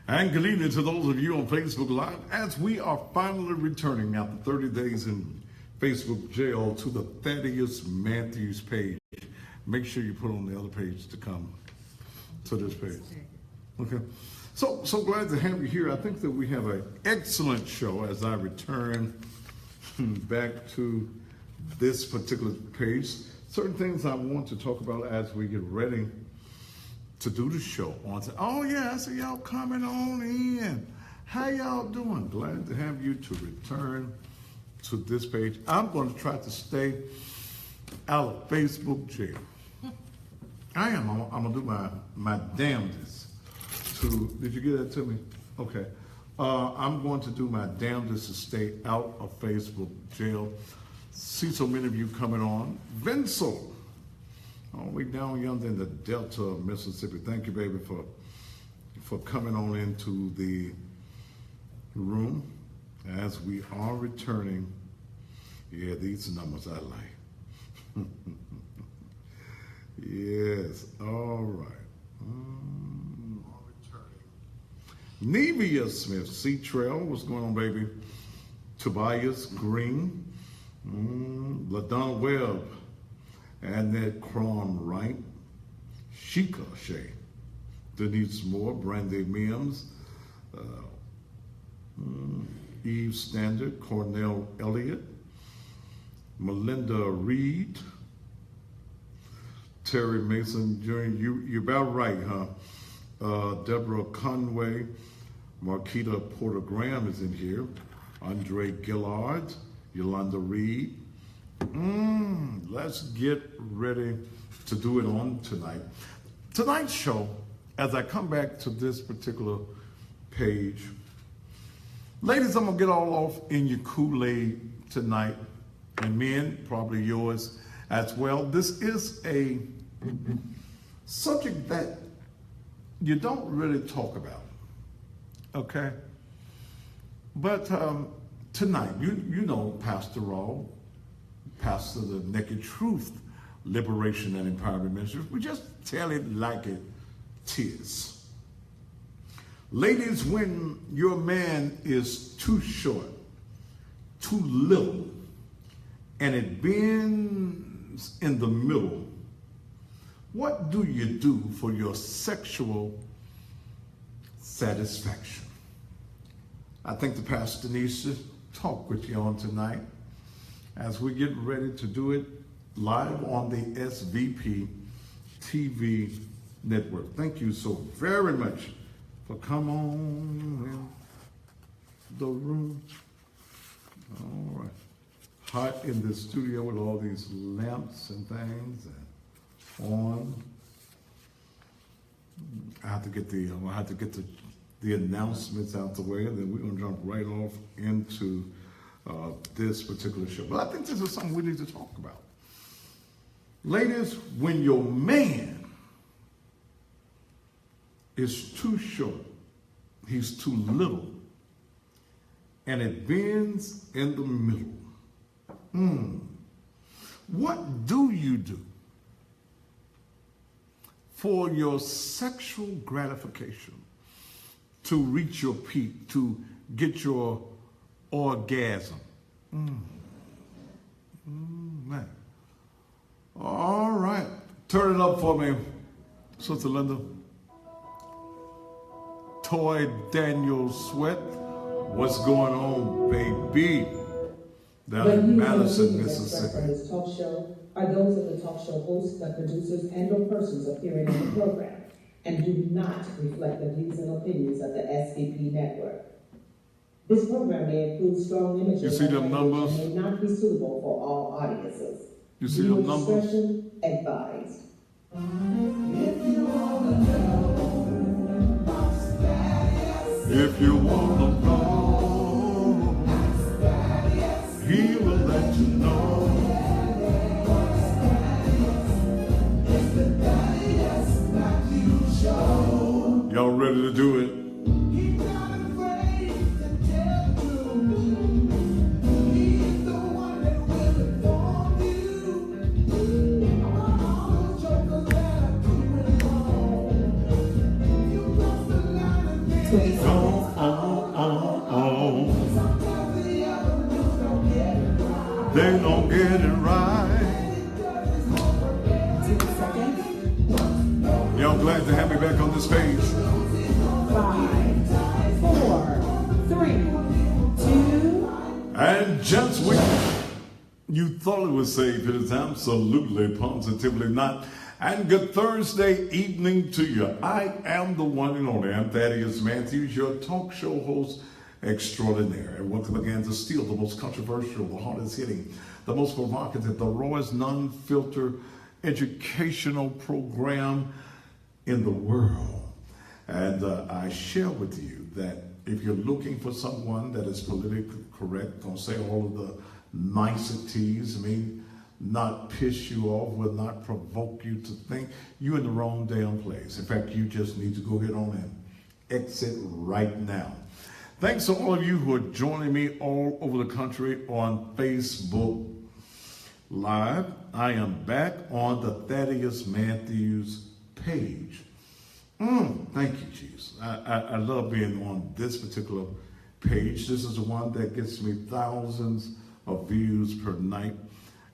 And good evening to those of you on Facebook Live as we are finally returning after 30 days in Facebook jail to the Thaddeus Matthews page. Make sure you put on the other page to come to this page. Okay. So glad to have you here. I think that we have an excellent show as I return back to this particular page. Certain things I want to talk about as we get ready to do the show. Oh yeah, I see y'all coming on in. How y'all doing? Glad to have you to return to this page. I'm going to try to stay out of Facebook jail. I am. I'm going to do my damnedest to, did you get that to me? Okay. I'm going to do my damnedest to stay out of Facebook jail. See so many of you coming on. Vinso, all the way down yonder in the Delta of Mississippi. Thank you, baby, for coming on into the room as we are returning. Yeah, these are numbers I like. Yes, all right. Nevia Smith, C-Trail, what's going on, baby? Tobias Green, LaDonna Webb, Annette Crom Wright, Sheikah Shea, Denise Moore, Brandy Mims, Eve Standard, Cornell Elliott, Melinda Reed, Terry Mason Jr., you're about right, huh? Deborah Conway, Marquita Porter Graham is in here, Andre Gillard, Yolanda Reed. Let's get ready to do it on tonight. Tonight's show, as I come back to this particular page, ladies, I'm gonna get all off in your Kool-Aid tonight, and men, probably yours as well. This is a subject that you don't really talk about, okay? But tonight, you know Pastor Raw, pastor of the Naked Truth Liberation and Empowerment Ministries. We just tell it like it is. Ladies, when your man is too short, too little, and it bends in the middle, what do you do for your sexual satisfaction? I think the pastor needs to talk with you on tonight as we get ready to do it live on the SVP TV network. Thank you so very much for coming on in the room. All right. Hot in the studio with all these lamps and things and on. I have to get the announcements out the way, and then we're going to jump right off into this particular show. But I think this is something we need to talk about. Ladies, when your man is too short, he's too little, and it bends in the middle, what do you do for your sexual gratification to reach your peak, to get your orgasm? Man. All right. Turn it up for me, Sister Linda. Toy Daniel Sweat. What's going on, baby? Down in Madison, Mississippi. This talk show are those of the talk show hosts, the producers, and/or persons appearing on the program, and do not reflect the views and opinions of the SVP network. This program may include strong images you see them numbers? and may not be suitable for all audiences. You see them numbers? Discretion advised. If you wanna know, he will let you know. Y'all ready to do it? 20 seconds. They don't get it right. 10 seconds. Y'all glad to have me back on this page. 5, 4, 3, 2. And just when you thought it was safe, it is absolutely, positively not. And good Thursday evening to you. I am the one and only. I'm Thaddeus Matthews, your talk show host extraordinaire. And welcome again to still the most controversial, the hardest hitting, the most provocative, the rawest non-filter educational program in the world. And I share with you that if you're looking for someone that is politically correct, gonna say all of the niceties, may not piss you off, will not provoke you to think, you're in the wrong damn place. In fact, you just need to go ahead on and exit right now. Thanks to all of you who are joining me all over the country on Facebook Live. I am back on the Thaddeus Matthews page. Thank you, Jesus. I love being on this particular page. This is the one that gets me thousands of views per night.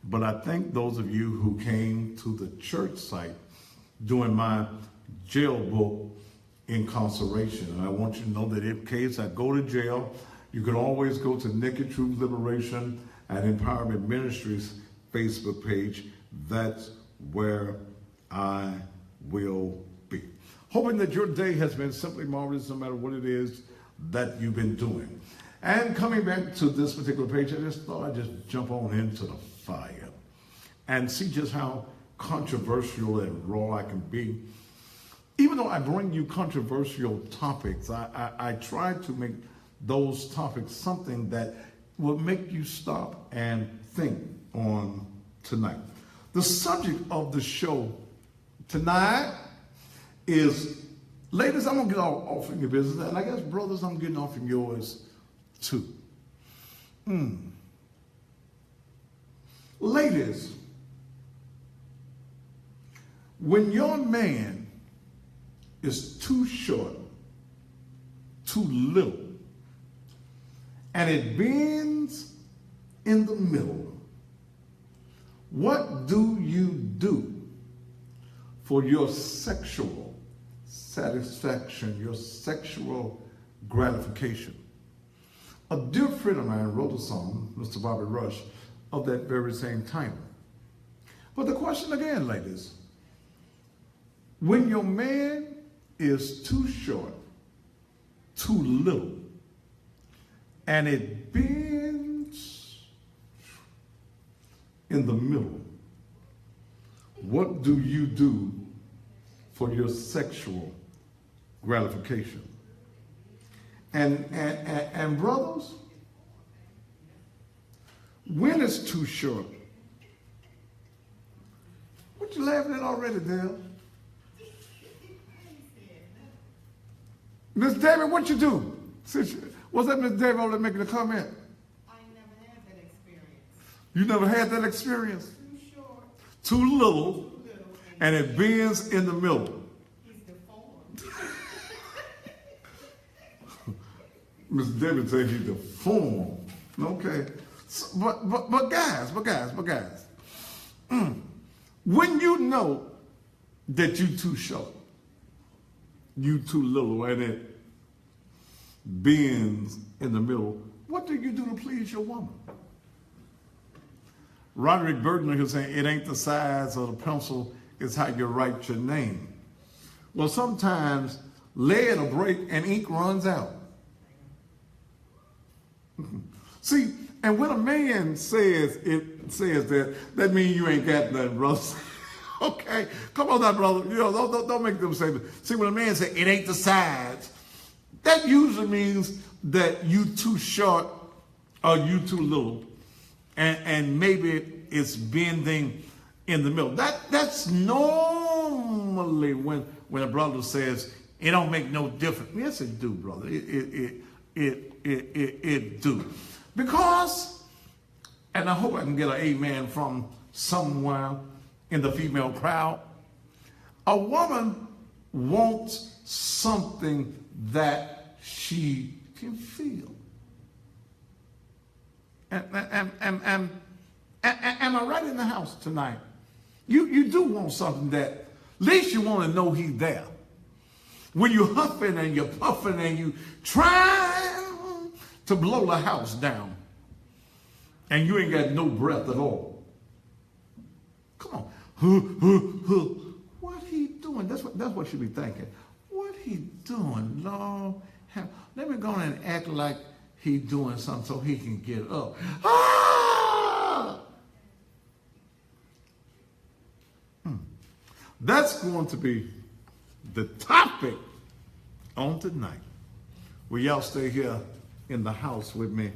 But I thank those of you who came to the church site during my jail book incarceration. And I want you to know that in case I go to jail, you can always go to Naked Truth Liberation and Empowerment Ministries Facebook page. That's where I will be. Hoping that your day has been simply marvelous no matter what it is that you've been doing. And coming back to this particular page, I just thought I'd just jump on into the fire and see just how controversial and raw I can be. Even though I bring you controversial topics, I try to make those topics something that will make you stop and think on tonight. The subject of the show tonight is, ladies, I'm gonna get off in your business, and I guess brothers, I'm getting off in yours too. Ladies, when your man is too short, too little, and it bends in the middle, what do you do for your sexual satisfaction, your sexual gratification? A dear friend of mine wrote a song, Mr. Bobby Rush, of that very same title. But the question again, ladies, when your man is too short, too little, and it bends in the middle, what do you do for your sexual gratification? And brothers, when it's too short, what you laughing at already, Dale? Miss David, what you do? Was that Miss David over there making a comment? I never had that experience. You never had that experience? Too short, Too little, too little, and it bends in the middle. he's deformed. Miss David said he's deformed. Okay. But guys. When you know that you too short, you too little, and it bends in the middle, what do you do to please your woman? Roderick Burton is saying, it ain't the size of the pencil, it's how you write your name. Well, sometimes lead will break and ink runs out. See, and when a man says that means you ain't got nothing, brother. Okay, come on now, brother. You know, don't make them say that. See, when a man says it ain't the size, that usually means that you too short or you too little, and maybe it's bending in the middle. That's normally when a brother says it don't make no difference. Yes, it do, brother. It do. Because, and I hope I can get an amen from somewhere in the female crowd, a woman wants something that she can feel. Am I right in the house tonight? You do want something that, at least you want to know he's there. When you're huffing and you're puffing and you trying to blow the house down and you ain't got no breath at all. Come on. What he doing? That's what you be thinking. What he doing, Lord? Let me go on and act like he doing something so he can get up. That's going to be the topic on tonight. Will y'all stay here in the house with me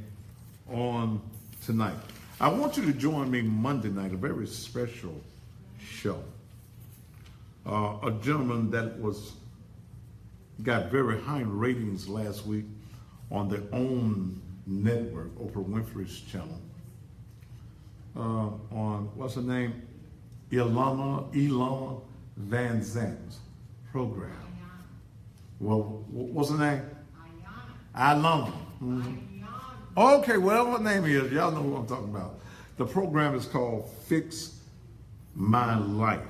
on tonight? I want you to join me Monday night, a very special show. A gentleman that got very high ratings last week on their own network, Oprah Winfrey's channel. On, what's her name? Ilana Van Zant's program. Well, what's her name? Ilana. Mm-hmm. Okay, whatever her name is, y'all know who I'm talking about. The program is called Fix My Life.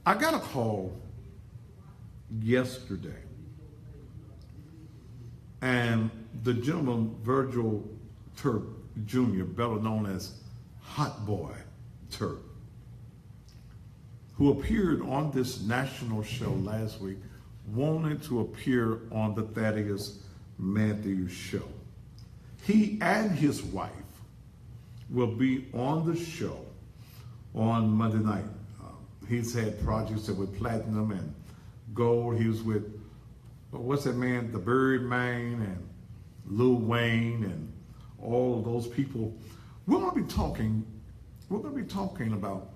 I got a call yesterday, and the gentleman, Virgil Turk Jr., better known as Hot Boy Turk, who appeared on this national show last week, wanted to appear on the Thaddeus Matthews show. He and his wife will be on the show on Monday night. He's had projects that were platinum and gold. He was with, what's that man, the Birdman and Lil Wayne and all of those people. We're going to be talking about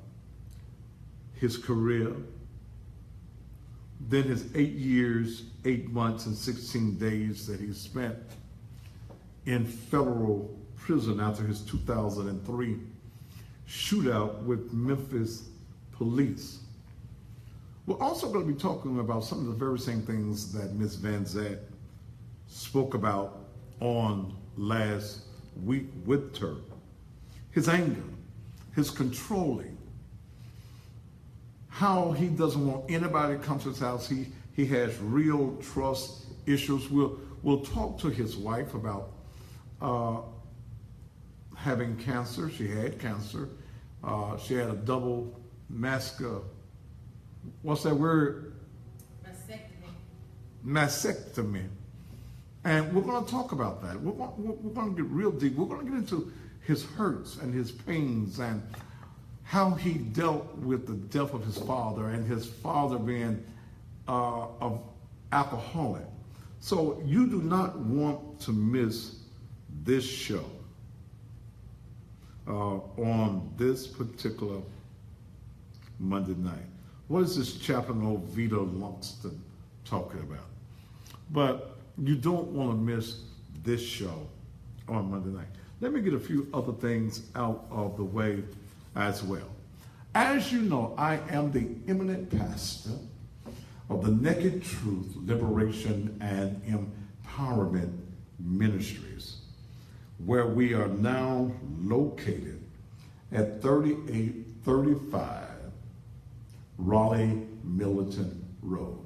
his career, then his 8 years, 8 months, and 16 days that he spent in federal prison after his 2003 shootout with Memphis police. We're also going to be talking about some of the very same things that Ms. Van Zant spoke about on last week with Turk. His anger, his controlling, how he doesn't want anybody to come to his house. He has real trust issues. We'll talk to his wife about having cancer. She had cancer. She had a double what's that word? Mastectomy. And we're going to talk about that. We're going to get real deep. We're going to get into his hurts and his pains and how he dealt with the death of his father and his father being an alcoholic. So you do not want to miss this show on this particular Monday night. What is this Chapel Vita Lumsden talking about? But you don't want to miss this show on Monday night. Let me get a few other things out of the way as well. As you know, I am the eminent pastor of the Naked Truth, Liberation, and Empowerment Ministries, where we are now located at 3835 Raleigh Militant Road.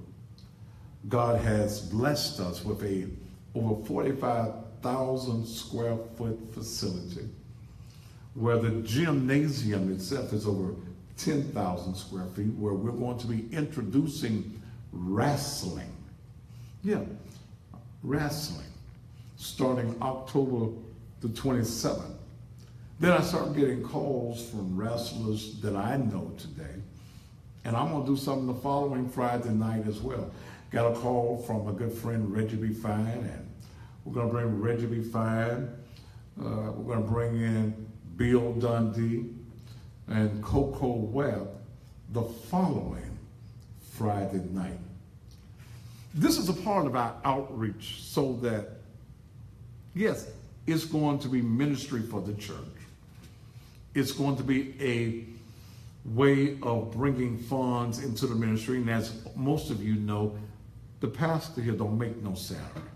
God has blessed us with a over 45,000 square foot facility where the gymnasium itself is over 10,000 square feet, where we're going to be introducing wrestling. Yeah, wrestling, starting October the 27th. Then I started getting calls from wrestlers that I know today. And I'm going to do something the following Friday night as well. Got a call from a good friend, Reggie B. Fine, and we're going to bring Reggie B. Fine. We're going to bring in Bill Dundee and Coco Webb the following Friday night. This is a part of our outreach so that, yes, it's going to be ministry for the church. It's going to be a way of bringing funds into the ministry. And as most of you know, the pastor here don't make no salary.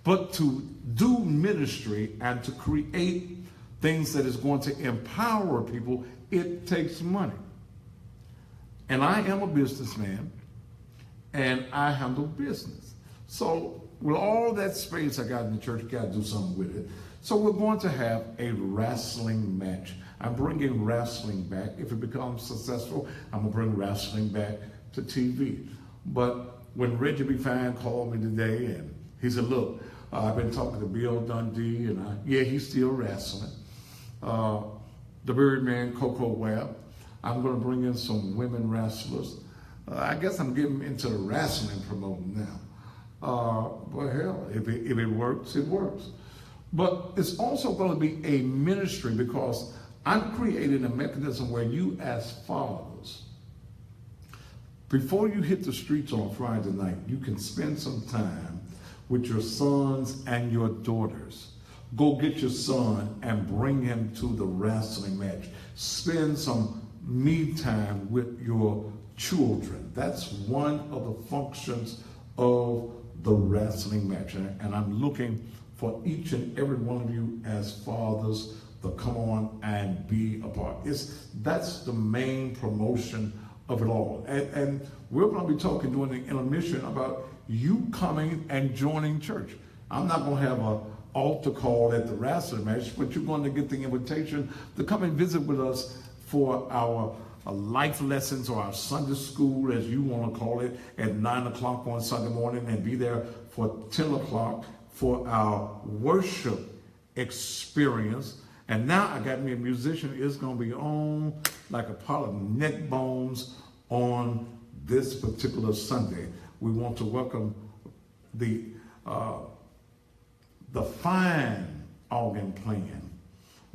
But to do ministry and to create things that is going to empower people, it takes money. And I am a businessman, and I handle business. So with all that space I got in the church, got to do something with it. So we're going to have a wrestling match. I'm bringing wrestling back. If it becomes successful, I'm going to bring wrestling back to TV. But when Reggie B. Fine called me today, and he said, look, I've been talking to Bill Dundee, and he's still wrestling. The Birdman, Coco Webb. I'm going to bring in some women wrestlers. I guess I'm getting into the wrestling promoting now. But hell, if it works, it works. But it's also going to be a ministry, because I'm creating a mechanism where you as fathers, before you hit the streets on Friday night, you can spend some time with your sons and your daughters. Go get your son and bring him to the wrestling match. Spend some me time with your children. That's one of the functions of the wrestling match. And I'm looking for each and every one of you as fathers to come on and be a part. That's the main promotion of it all. And we're going to be talking during the intermission about you coming and joining church. I'm not going to have an altar call at the wrestling match, but you're going to get the invitation to come and visit with us for our life lessons, or our Sunday school, as you want to call it, at 9 o'clock on Sunday morning, and be there for 10 o'clock for our worship experience. And now I got me a musician. It's going to be on like a pile of neck bones on this particular Sunday. We want to welcome the fine organ playing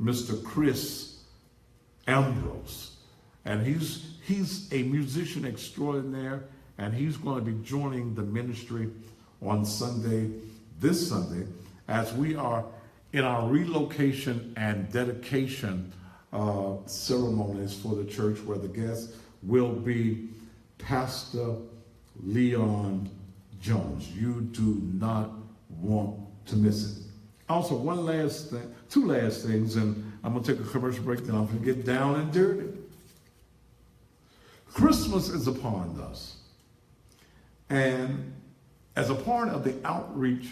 Mr. Chris Ambrose. And he's a musician extraordinaire, and he's going to be joining the ministry on Sunday, this Sunday, as we are in our relocation and dedication ceremonies for the church, where the guest will be Pastor Leon Jones. You do not want to miss it. Also, two last things, and I'm going to take a commercial break, then I'm going to get down and dirty. Christmas is upon us. And as a part of the outreach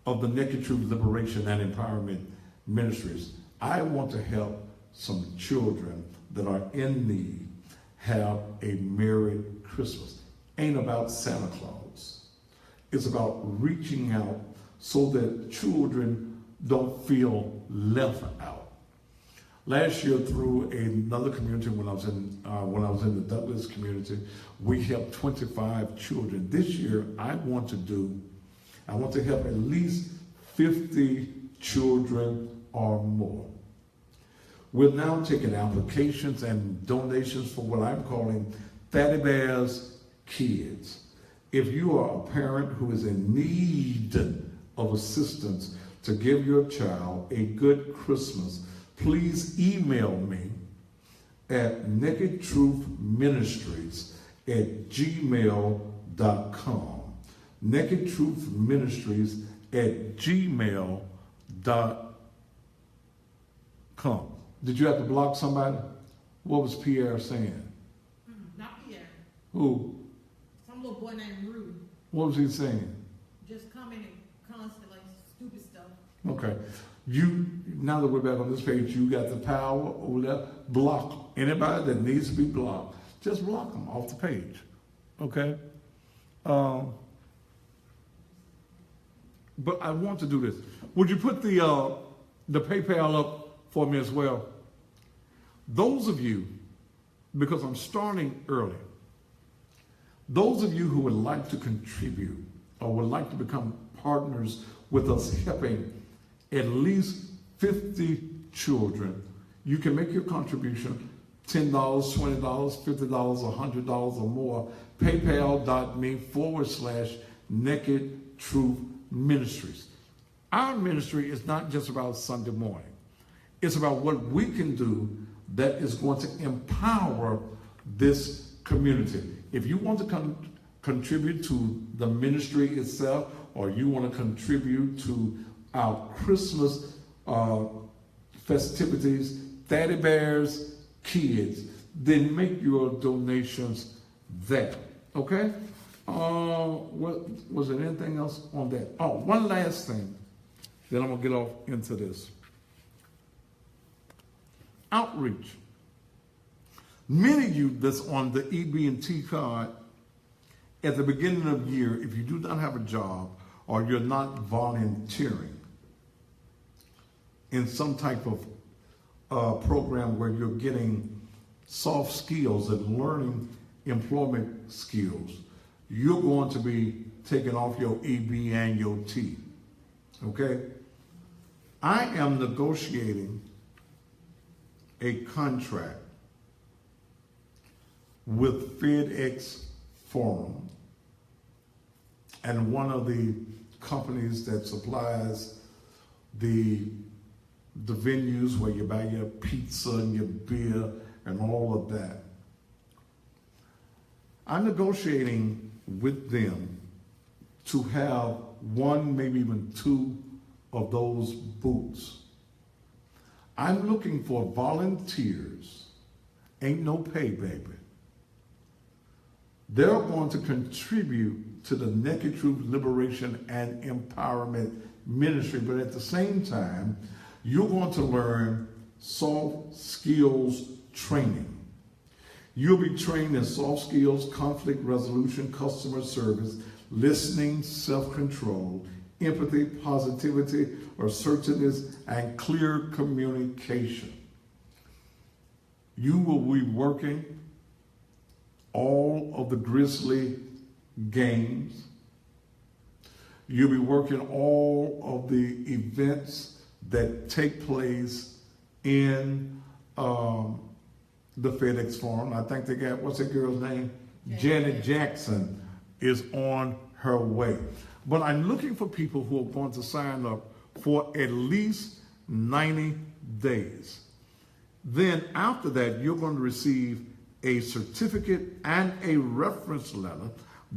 of the Naked Truth Liberation and Empowerment Ministries, I want to help some children that are in need have a Merry Christmas. Ain't about Santa Claus. It's about reaching out so that children don't feel left out. Last year, through another community, when I was in the Douglas community, we helped 25 children. This year, I want to help at least 50 children or more. We're now taking applications and donations for what I'm calling Thaddeus Bear's Kids. If you are a parent who is in need of assistance to give your child a good Christmas, please email me at nakedtruthministries@gmail.com. nakedtruthministries@gmail.com. Did you have to block somebody? What was Pierre saying? Not Pierre. Who? Some little boy named Rudy. What was he saying? Just commenting constantly, stupid stuff. Okay. Now that we're back on this page, you got the power over there. Block anybody that needs to be blocked. Just block them off the page. Okay? But I want to do this. Would you put the PayPal up for me as well? Those of you, because I'm starting early, those of you who would like to contribute or would like to become partners with us helping at least 50 children, you can make your contribution, $10, $20, $50, $100 or more, paypal.me/Naked Truth Ministries. Our ministry is not just about Sunday morning. It's about what we can do that is going to empower this community. If you want to contribute to the ministry itself, or you want to contribute to our Christmas festivities, Teddy Bears, kids, then make your donations there. Okay? Was there anything else on that? Oh, one last thing. Then I'm going to get off into this. Outreach. Many of you that's on the EB&T card, at the beginning of the year, if you do not have a job or you're not volunteering in some type of program where you're getting soft skills and learning employment skills, you're going to be taking off your EB and your T. Okay? I am negotiating a contract with FedEx Forum and one of the companies that supplies the venues where you buy your pizza and your beer and all of that. I'm negotiating with them to have one, maybe even two of those booths. I'm looking for volunteers. Ain't no pay, baby. They're going to contribute to the Naked Truth Liberation and Empowerment Ministry, but at the same time, you're going to learn soft skills training. You'll be trained in soft skills, conflict resolution, customer service, listening, self-control, empathy, positivity, assertiveness, and clear communication. You will be working all of the Grizzly games. You'll be working all of the events that take place in the FedEx Forum. I think they got, what's that girl's name? Janet Jackson is on her way. But I'm looking for people who are going to sign up for at least 90 days. Then after that, you're going to receive a certificate and a reference letter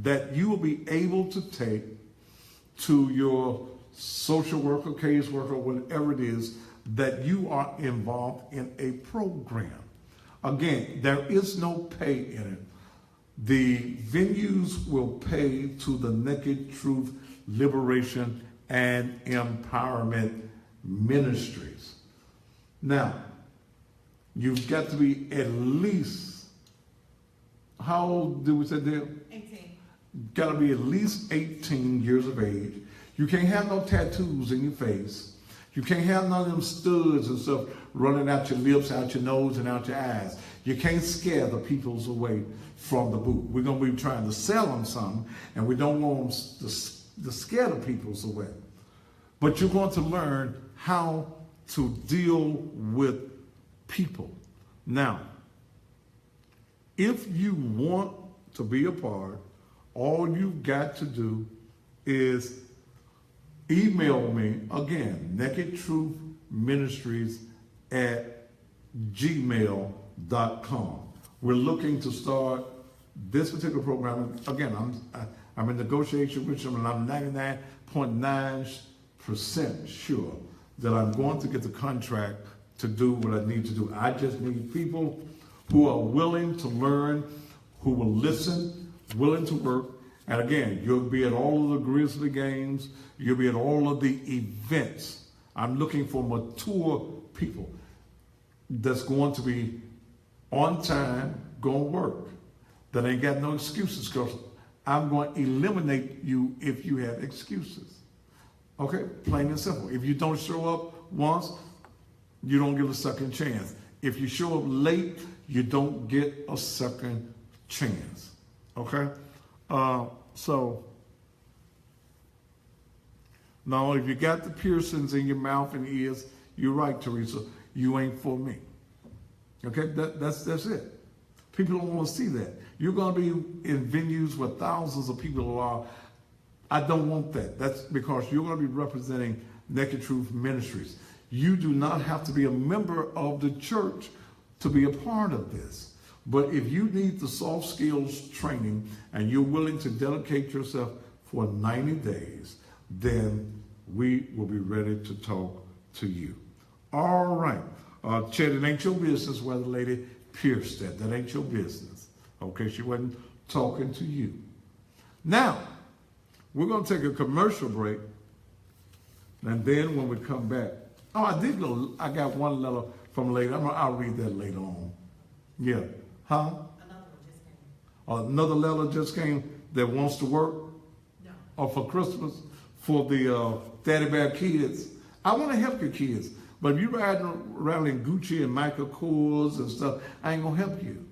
that you will be able to take to your social worker, caseworker, whatever it is, that you are involved in a program. Again, there is no pay in it. The venues will pay to the Naked Truth Liberation and Empowerment Ministries. Now, you've got to be at least, how old do we say there? 18. Got to be at least 18 years of age. You can't have no tattoos in your face. You can't have none of them studs and stuff running out your lips, out your nose, and out your eyes. You can't scare the peoples away from the booth. We're going to be trying to sell them something, and we don't want them to scare the peoples away. But you're going to learn how to deal with people. Now, if you want to be a part, all you've got to do is email me, again, nakedtruthministries@gmail.com. We're looking to start this particular program. Again, I'm in negotiation with them, and I'm 99.9% sure that I'm going to get the contract to do what I need to do. I just need people who are willing to learn, who will listen, willing to work. And again, you'll be at all of the Grizzly games. You'll be at all of the events. I'm looking for mature people that's going to be on time, going to work, that ain't got no excuses, because I'm going to eliminate you if you have excuses. Okay? Plain and simple. If you don't show up once, you don't get a second chance. If you show up late, you don't get a second chance. Okay? So now if you got the piercings in your mouth and ears, you're right, Teresa, you ain't for me. Okay, that's it. People don't want to see that. You're going to be in venues where thousands of people are. I don't want that. That's because you're going to be representing Naked Truth Ministries. You do not have to be a member of the church to be a part of this. But if you need the soft skills training and you're willing to dedicate yourself for 90 days, then we will be ready to talk to you. All right. Chet, it ain't your business whether the lady pierced that. That ain't your business. Okay, she wasn't talking to you. Now, we're going to take a commercial break. And then when we come back, I got one letter from a lady. I'll read that later on. Yeah. Huh? Another letter just came that wants to work? No. Or for Christmas for the Daddy Bear kids. I want to help your kids. But if you're riding around in Gucci and Michael Kors and stuff, I ain't going to help you.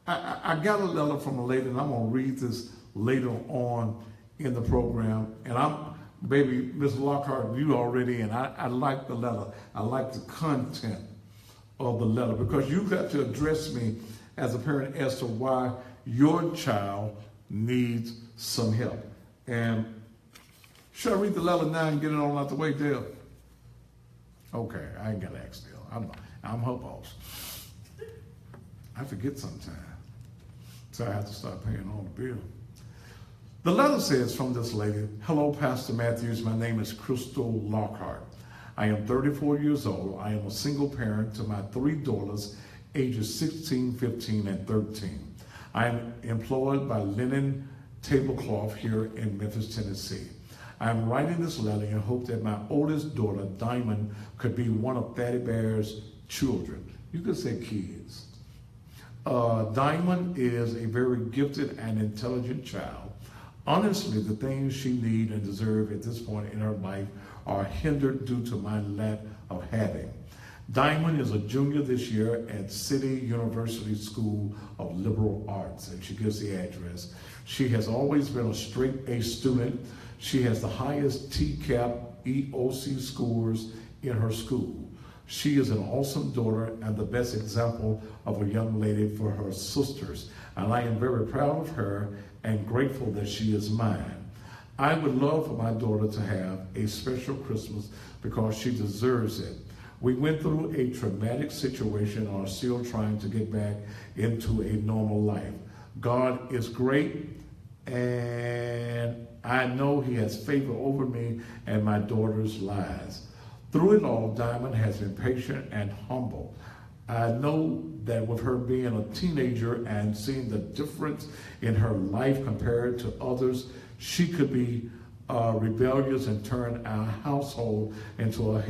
I got a letter from a lady, and I'm going to read this later on in the program. And baby, Ms. Lockhart, you already in. I like the letter. I like the content of the letter because you got to address me as a parent as to why your child needs some help. And should I read the letter now and get it on out the way, Dale? Okay, I ain't got to ask Dale. I'm her boss. I forget sometimes. So I have to start paying all the bill. The letter says from this lady, "Hello, Pastor Matthews. My name is Crystal Lockhart. I am 34 years old. I am a single parent to my 3 daughters, ages 16, 15, and 13. I am employed by Linen Tablecloth here in Memphis, Tennessee. I am writing this letter in hope that my oldest daughter, Diamond, could be one of Thaddy Bear's children." You could say kids. Diamond is a very gifted and intelligent child. Honestly, the things she needs and deserves at this point in her life are hindered due to my lack of having. Diamond is a junior this year at City University School of Liberal Arts, and she gives the address. She has always been a straight A student. She has the highest TCAP EOC scores in her school. She is an awesome daughter and the best example of a young lady for her sisters, and I am very proud of her and grateful that she is mine. I would love for my daughter to have a special Christmas because she deserves it. We went through a traumatic situation and are still trying to get back into a normal life. God is great, and I know He has favor over me and my daughter's lives. Through it all, Diamond has been patient and humble. I know that with her being a teenager and seeing the difference in her life compared to others, she could be rebellious and turn our household into a